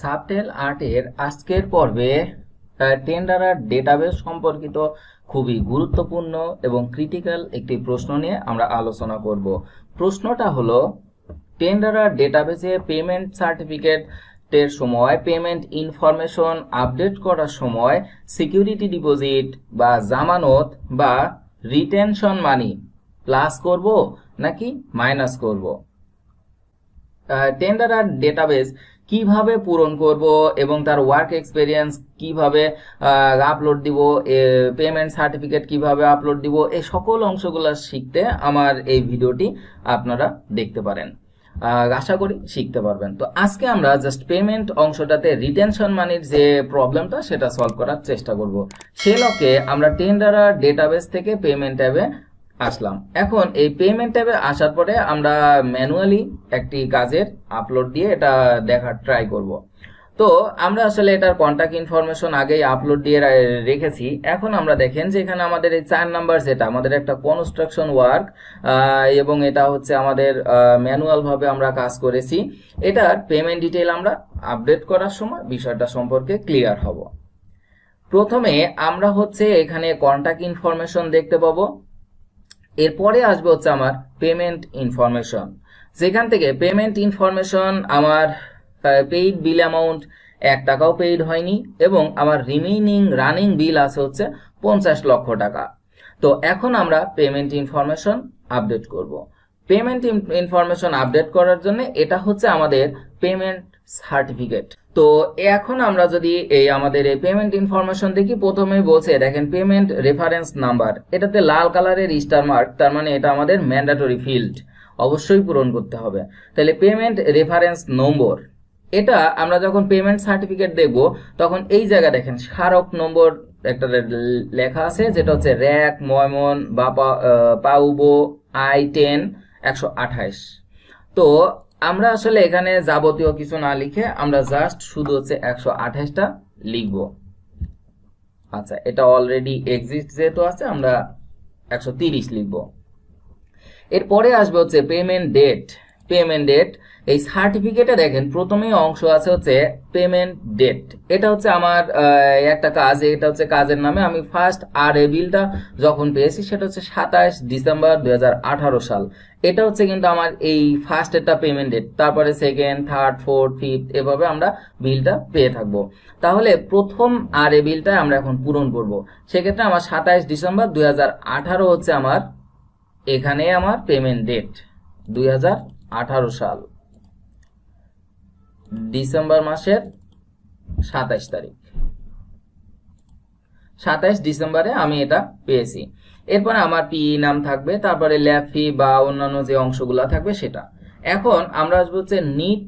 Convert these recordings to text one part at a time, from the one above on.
Subtle আর্টের আজকের পর্বে টেন্ডারার ডেটাবেস সম্পর্কিত খুবই গুরুত্বপূর্ণ এবং ক্রিটিক্যাল একটি প্রশ্ন নিয়ে আমরা আলোচনা করব। প্রশ্নটা হলো, টেন্ডারার ডেটাবেসে পেমেন্ট সার্টিফিকেটের সময় পেমেন্ট ইনফরমেশন আপডেট করার সময় সিকিউরিটি ডিপোজিট বা জামানত বা রিটেনশন মানি প্লাস করব নাকি মাইনাস করব। টেন্ডারার ডেটাবেস কিভাবে পূরণ করব এবং তার ওয়ার্ক এক্সপেরিয়েন্স কিভাবে আপলোড দিব, পেমেন্ট সার্টিফিকেট কিভাবে আপলোড দিব, এই সকল অংশগুলো শিখতে আমার এই ভিডিওটি আপনারা দেখতে পারেন। আশা করি শিখতে পারবেন। তো আজকে আমরা জাস্ট পেমেন্ট অংশটাতে রিটেনশন মানির যে প্রবলেমটা সেটা সলভ করার চেষ্টা করব। সে লক্ষ্যে আমরা টেন্ডারার ডেটাবেস থেকে পেমেন্ট ট্যাবে আসলাম। এখন এই পেমেন্ট ট্যাবে আসার পরে আমরা ম্যানুয়ালি একটি কাজের আপলোড দিয়ে এটা দেখার ট্রাই করব। তো আমরা আসলে এটার কন্টাক্ট ইনফরমেশন আগেই আপলোড দিয়ে রেখেছি। এখন আমরা দেখেন যে এখানে আমাদের এই 4 নাম্বার যেটা আমাদের একটা কনস্ট্রাকশন ওয়ার্ক এবং এটা হচ্ছে আমাদের ম্যানুয়াল ভাবে আমরা কাজ করেছি। এটার পেমেন্ট ডিটেইল আমরা আপডেট করার সময় বিষয়টা সম্পর্কে ক্লিয়ার হব। প্রথমে আমরা হচ্ছে এখানে কন্টাক্ট ইনফরমেশন দেখতে পাবো। এরপরে আসবে হচ্ছে আমার পেমেন্ট ইনফরমেশন, যেখান থেকে পেমেন্ট ইনফরমেশন আমার পেইড বিল অ্যামাউন্ট 1 টাকাও পেইড হয়নি এবং আমার রিমেইনিং রানিং বিল আছে হচ্ছে 50 লক্ষ টাকা। তো এখন আমরা পেমেন্ট ইনফরমেশন আপডেট করব। পেমেন্ট ইনফরমেশন আপডেট করার জন্য এটা হচ্ছে আমাদের পেমেন্ট সার্টিফিকেট। তো এখন আমরা যদি এই আমাদের এই পেমেন্ট ইনফরমেশন দেখি, প্রথমেই বলছে দেখেন পেমেন্ট রেফারেন্স নাম্বার, এটাতে লাল কালারের স্টার মার্ক, তার মানে এটা আমাদের ম্যান্ডেটরি ফিল্ড, অবশ্যই পূরণ করতে হবে। তাহলে পেমেন্ট রেফারেন্স নম্বর, এটা আমরা যখন পেমেন্ট সার্টিফিকেট দেখব তখন এই জায়গা দেখেন স্মারক নম্বর একটা লেখা আছে, যেটা হচ্ছে র্যাক ময়মন বা পাউবো I-10 128। তো আমরা আসলে এখানে যাবতীয় কিছু না লিখে আমরা জাস্ট শুধু হচ্ছে 128টা লিখবো। আচ্ছা, এটা অলরেডি এক্সিস্ট যেহেতু আছে আমরা 130 লিখবো। এরপরে আসবে হচ্ছে পেমেন্ট ডেট। পেমেন্ট ডেট এই সার্টিফিকেটে দেখেন প্রথমেই অংশ আছে হচ্ছে পেমেন্ট ডেট। এটা হচ্ছে আমার একটা কাজ, এটা হচ্ছে কাজের নামে আমি ফার্স্ট বিলটা যখন পেয়েছি সেটা হচ্ছে 27 ডিসেম্বর 2018 সাল। এটা হচ্ছে কিন্তু আমার এই ফার্স্ট একটা পেমেন্ট ডেট, তারপরে সেকেন্ড, থার্ড, ফোর্থ, ফিফথ এভাবে আমরা বিলটা পেয়ে থাকবো। তাহলে প্রথম বিলটা আমরা এখন পূরণ করব। সেক্ষেত্রে আমার 27 ডিসেম্বর 2018 হচ্ছে আমার এখানে আমার পেমেন্ট ডেট, 2018 সাল ডিসেম্বর মাসের 27 তারিখ, 27 ডিসেম্বরে আমি এটা পেয়েছি। এরপরে আমার পি নাম থাকবে, তারপরে ল্যাব ফি বা অন্যান্য যে অংশগুলো থাকবে সেটা। এখন আমরা আসবো হচ্ছে নিট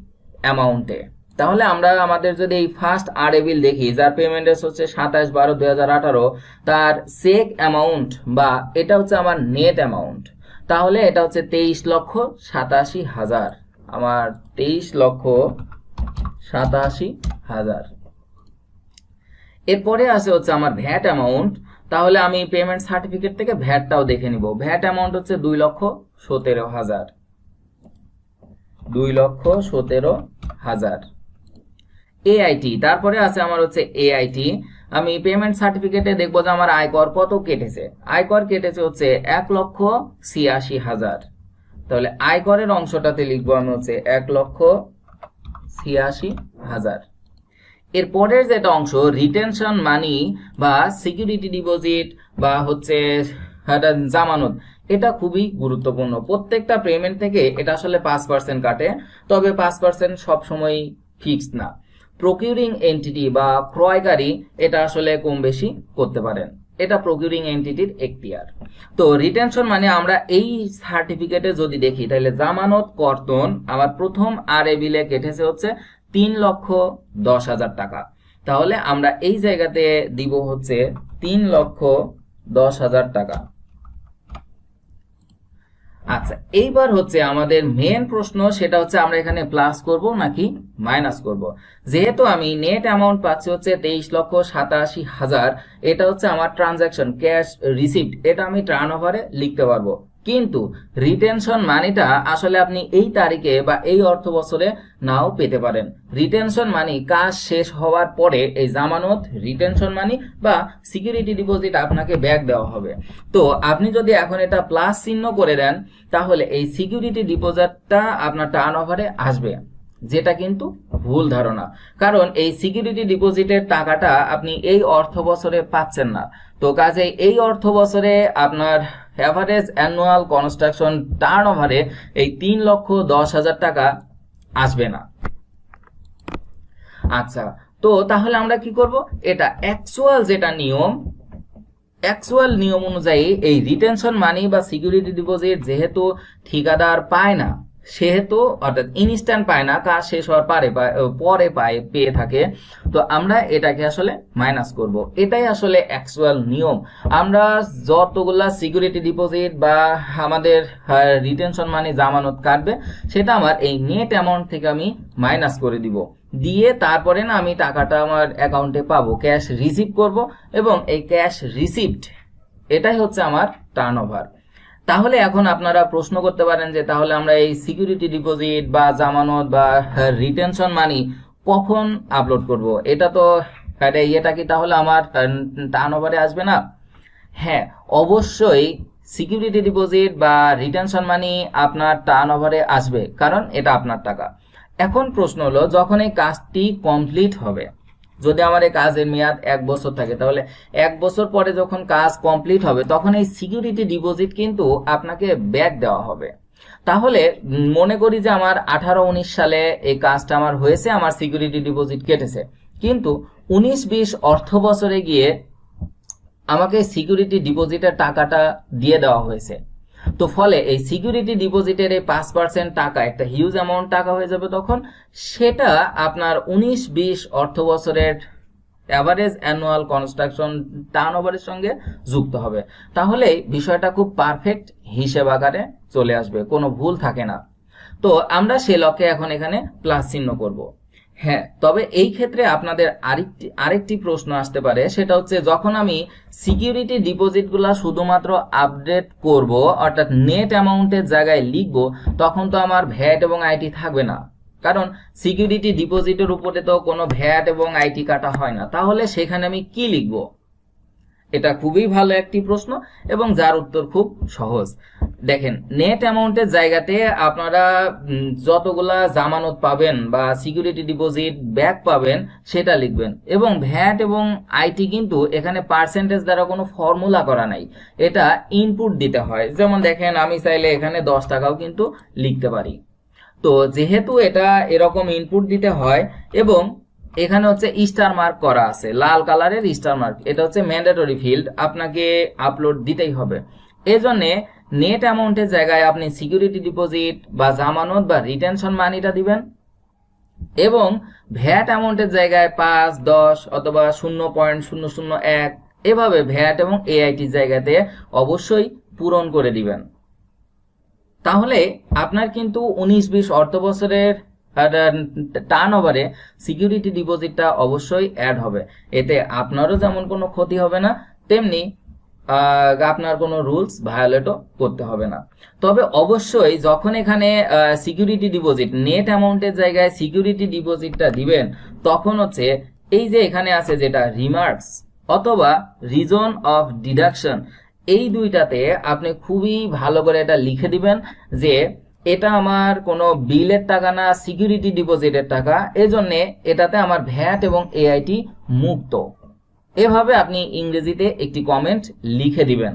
অ্যামাউন্টে। তাহলে আমরা আমাদের যদি এই ফার্স্ট বিল দেখি যার পেমেন্ট হচ্ছে 27/12/2018, তার চেক অ্যামাউন্ট বা এটা হচ্ছে আমার নেট অ্যামাউন্ট, তাহলে এটা হচ্ছে 23,87,000, আমার 23,87,000। এরপরে আছে হচ্ছে আমার ভ্যাট অ্যামাউন্ট। তাহলে আমি পেমেন্ট সার্টিফিকেট থেকে ভ্যাটটাও দেখে নিব। ভ্যাট অ্যামাউন্ট হচ্ছে 2,17,000, 2,17,000। এআইটি, তারপরে আছে আমার হচ্ছে এআইটি। আমি পেমেন্ট সার্টিফিকেটে দেখবো যে আমার আয়কর কত কেটেছে। আয়কর কেটেছে হচ্ছে 1,86,000। তাহলে আয়করের অংশটাতে লিখবো আমি হচ্ছে 1,86,000। এরপরের যেটা অংশ রিটেনশন মানি বা সিকিউরিটি ডিপোজিট বা হচ্ছে জামানত, এটা খুবই গুরুত্বপূর্ণ। প্রত্যেকটা পেমেন্ট থেকে এটা আসলে 5% কাটে, তবে 5% সবসময় ফিক্সড না। প্রকিউরিং এন্টিটি বা ক্রয়কারী এটা আসলে কম বেশি করতে পারেন, এটা প্রকিউরিং এন্টিটির এখতিয়ার। তো রিটেনশন মানে আমরা এই সার্টিফিকেটে যদি দেখি তাহলে জামানত কর্তন আমার প্রথম বিলে কেটেছে হচ্ছে 3,10,000 টাকা। তাহলে আমরা এই জায়গাতে দিব হচ্ছে 3,10,000 টাকা। আচ্ছা, এইবার হচ্ছে আমাদের মেন প্রশ্ন, সেটা হচ্ছে আমরা এখানে প্লাস করব নাকি মাইনাস করব। যেহেতু আমি নেট অ্যামাউন্ট পাচ্ছি হচ্ছে 23,87,000, এটা হচ্ছে আমার ট্রানজাকশন ক্যাশ রিসিপ্ট, এটা আমি টার্ন ওভারে লিখতে পারবো। কিন্তু রিটেনশন মানিটা আসলে আপনি এই তারিখে বা এই অর্থ বছরে নাও পেতে পারেন। রিটেনশন মানি কাজ শেষ হওয়ার পরে এই জামানত, রিটেনশন মানি বা সিকিউরিটি ডিপোজিট আপনাকে ব্যাক দেওয়া হবে। তো আপনি যদি এখন এটা প্লাস চিহ্ন করে দেন তাহলে এই সিকিউরিটি ডিপোজিটটা আপনার টার্নওভারে আসবে, যেটা কিন্তু ভুল ধারণা। কারণ এই সিকিউরিটি ডিপোজিটের টাকাটা আপনি এই অর্থ বছরে পাচ্ছেন না। তো কাজেই এই অর্থ বছরে আপনার অ্যাভারেজ অ্যানুয়াল কনস্ট্রাকশন টার্নওভারে এই 3,10,000 টাকা আসবে না। আচ্ছা, তো তাহলে আমরা কি করব? এটা অ্যাকচুয়াল যেটা নিয়ম, অ্যাকচুয়াল নিয়ম অনুযায়ী এই রিটেনশন মানি বা সিকিউরিটি ডিপোজিট যেহেতু ঠিকাদার পায় না, সেহেতু অর্থাৎ ইনস্ট্যান্ট পায় না, কাজ শেষ হওয়ার পরে পেয়ে থাকে, তো আমরা এটাকে আসলে মাইনাস করব। এটাই আসলে অ্যাকচুয়াল নিয়ম। আমরা যতগুলা সিকিউরিটি ডিপোজিট বা আমাদের রিটেনশন মানি জামানত কাটবে সেটা আমার এই নেট অ্যামাউন্ট থেকে আমি মাইনাস করে দিব, দিয়ে তারপরে না আমি টাকাটা আমার অ্যাকাউন্টে পাবো, ক্যাশ রিসিভ করব, এবং এই ক্যাশ রিসিভড এটাই হচ্ছে আমার টার্নওভার। তাহলে এখন আপনারা প্রশ্ন করতে পারেন যে তাহলে আমরা এই সিকিউরিটি ডিপোজিট বা জামানত বা রিটেনশন মানি কখন আপলোড করব? এটা কি তাহলে আমার টার্নওভারে আসবে না? হ্যাঁ, অবশ্যই সিকিউরিটি ডিপোজিট বা রিটেনশন মানি আপনার টার্নওভারে আসবে, কারণ এটা আপনার টাকা। এখন প্রশ্ন হলো, যখন এই কাজটি কমপ্লিট হবে, যদি আমার এই কাজের মেয়াদ 1 বছর থাকে, তাহলে 1 বছর পরে যখন কাজ কমপ্লিট হবে তখন এই সিকিউরিটি ডিপোজিট কিন্তু আপনাকে ব্যাক দেওয়া হবে। তাহলে মনে করি যে আমার 18-19 সালে এই কাজটা আমার হয়েছে, আমার সিকিউরিটি ডিপোজিট কেটেছে, কিন্তু 19-20 অর্থ বছরে গিয়ে আমাকে সিকিউরিটি ডিপোজিটের টাকাটা দিয়ে দেওয়া হয়েছে। তো ফলে এই সিকিউরিটি ডিপোজিটের এই 5% টাকা একটা হিউজ অ্যামাউন্ট টাকা হয়ে যাবে তখন, সেটা আপনার 19-20 অর্থ বছরের অ্যাভারেজ অ্যানুয়াল কনস্ট্রাকশন টার্নওভারের সঙ্গে যুক্ত হবে। তাহলে বিষয়টা খুব পারফেক্ট হিসেব আকারে চলে আসবে, কোনো ভুল থাকে না। তো আমরা সে লক্ষ্যে এখন এখানে প্লাস চিহ্ন করব। হ্যাঁ, তবে এই ক্ষেত্রে আপনাদের আরেকটি প্রশ্ন আসতে পারে, সেটা হচ্ছে যখন আমি সিকিউরিটি ডিপোজিটগুলো শুধুমাত্র আপডেট করব, অর্থাৎ নেট অ্যামাউন্টের জায়গায় লিখব, তখন তো আমার ভ্যাট এবং আইটি থাকবে না, কারণ সিকিউরিটি ডিপোজিটের উপরে তো কোনো ভ্যাট এবং আইটি কাটা হয় না। তাহলে সেখানে আমি কি লিখব? এটা খুবই ভালো একটি প্রশ্ন এবং যার উত্তর খুব সহজ। দেখেন, নেট অ্যামাউন্টের জায়গাতে আপনারা যতগুলা জামানত পাবেন বা সিকিউরিটি ডিপোজিট ব্যাক পাবেন সেটা লিখবেন, এবং ভ্যাট এবং আইটি কিন্তু এখানে পার্সেন্টেজ দ্বারা কোনো ফর্মুলা করা নাই, এটা ইনপুট দিতে হয়। যেমন দেখেন, আমি চাইলে এখানে 10 টাকাও কিন্তু লিখতে পারি। তো যেহেতু এটা এরকম ইনপুট দিতে হয়, এবং এখানে হচ্ছে স্টার মার্ক করা আছে, লাল কালারের স্টার মার্ক, এটা হচ্ছে ম্যান্ডেটরি ফিল্ড, আপনাকে আপলোড দিতেই হবে। এজন্য নেট অ্যামাউন্টের জায়গায় আপনি সিকিউরিটি ডিপোজিট বা জামানত বা রিটেনশন মানিটা দিবেন, এবং ভ্যাট অ্যামাউন্টের জায়গায় 5, 10 অথবা 0.001 এভাবে ভ্যাট এবং এআইটির জায়গাতে অবশ্যই পূরণ করে দিবেন। তাহলে আপনার কিন্তু 19-20 অর্থ বছরের টার্নওভারে সিকিউরিটি ডিপোজিটটা অবশ্যই অ্যাড হবে। এতে আপনারও যেমন কোনো ক্ষতি হবে না, তেমনি আপনার কোনো রুলস ভায়োলেটও করতে হবে না। তবে অবশ্যই যখন এখানে সিকিউরিটি ডিপোজিট নেট অ্যামাউন্টের জায়গায় সিকিউরিটি ডিপোজিটটা দিবেন, তখন হচ্ছে এই যে এখানে আছে যেটা রিমার্কস অথবা রিজন অফ ডিডাকশন, এই দুইটাতে আপনি খুবই ভালো করে এটা লিখে দিবেন যে এটা আমার কোনো বিলের টাকা না, সিকিউরিটি ডিপোজিটের টাকা, এজন্য এটাতে আমার ভ্যাট এবং এআইটি মুক্ত। এভাবে আপনি ইংরেজিতে একটি কমেন্ট লিখে দিবেন।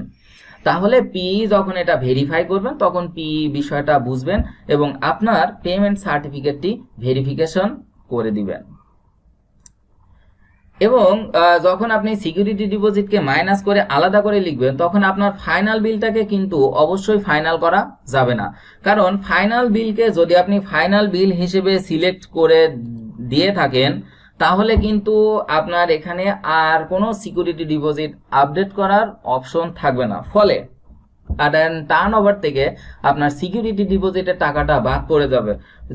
তাহলে পিই যখন এটা ভেরিফাই করবেন তখন পিই বিষয়টা বুঝবেন এবং আপনার পেমেন্ট সার্টিফিকেটটি ভেরিফিকেশন করে দিবেন। এবং যখন আপনি সিকিউরিটি ডিপোজিটকে মাইনাস করে আলাদা করে লিখবেন, তখন আপনার ফাইনাল বিলটাকে কিন্তু অবশ্যই ফাইনাল করা যাবে না, কারণ ফাইনাল বিলকে যদি আপনি ফাইনাল বিল হিসেবে সিলেক্ট করে দিয়ে থাকেন তাহলে কিন্তু আপনার এখানে আর কোনো সিকিউরিটি ডিপোজিট আপডেট করার অপশন থাকবে না। ফলে টার্নওভার থেকে আপনার সিকিউরিটি ডিপোজিটের টাকাটা বাদ পড়ে যাবে,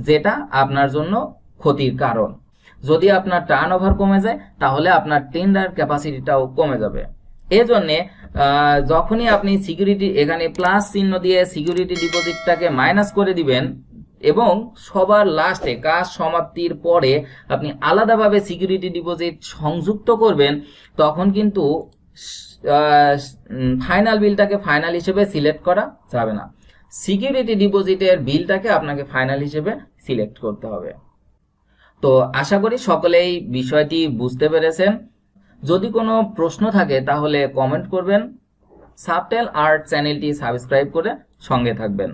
যেটা আপনার জন্য ক্ষতির কারণ। যদি আপনার টার্নওভার কমে যায় তাহলে আপনার টেন্ডার ক্যাপাসিটিটাও কমে যাবে। এজন্যে যখনই আপনি সিকিউরিটি এখানে প্লাস চিহ্ন দিয়ে সিকিউরিটি ডিপোজিটটাকে মাইনাস করে দিবেন এবং সবার লাস্টে কাজ সমাপ্তির পরে আপনি আলাদাভাবে সিকিউরিটি ডিপোজিট সংযুক্ত করবেন, তখন কিন্তু ফাইনাল বিলটাকে ফাইনাল হিসেবে সিলেক্ট করা যাবে না। সিকিউরিটি ডিপোজিটের বিলটাকে আপনাকে ফাইনাল হিসেবে সিলেক্ট করতে হবে। তো আশা করি সকলেই বিষয়টি বুঝতে পেরেছেন। যদি কোনো প্রশ্ন থাকে তাহলে কমেন্ট করবেন। সাবটেল আর্ট চ্যানেলটি সাবস্ক্রাইব করে সঙ্গে থাকবেন।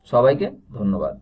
সবাইকে ধন্যবাদ।